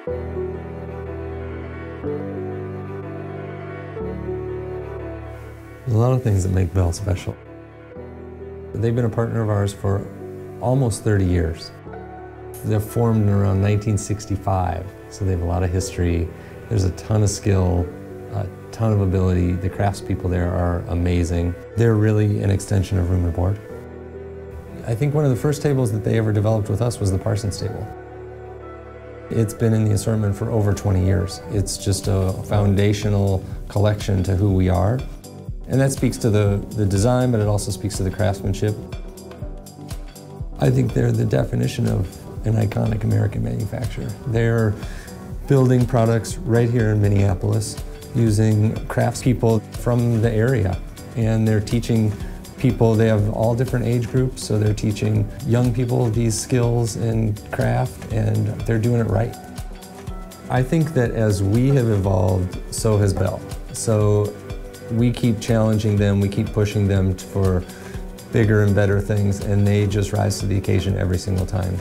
There's a lot of things that make Bell special. They've been a partner of ours for almost 30 years. They're formed in around 1965, so they have a lot of history. There's a ton of skill, a ton of ability. The craftspeople there are amazing. They're really an extension of Room and Board. I think one of the first tables that they ever developed with us was the Parsons table. It's been in the assortment for over 20 years. It's just a foundational collection to who we are. And that speaks to the design, but it also speaks to the craftsmanship. I think they're the definition of an iconic American manufacturer. They're building products right here in Minneapolis using craftspeople from the area. And they're teaching people, they have all different age groups, so they're teaching young people these skills in craft, and they're doing it right. I think that as we have evolved, so has Bell. So we keep challenging them, we keep pushing them for bigger and better things, and they just rise to the occasion every single time.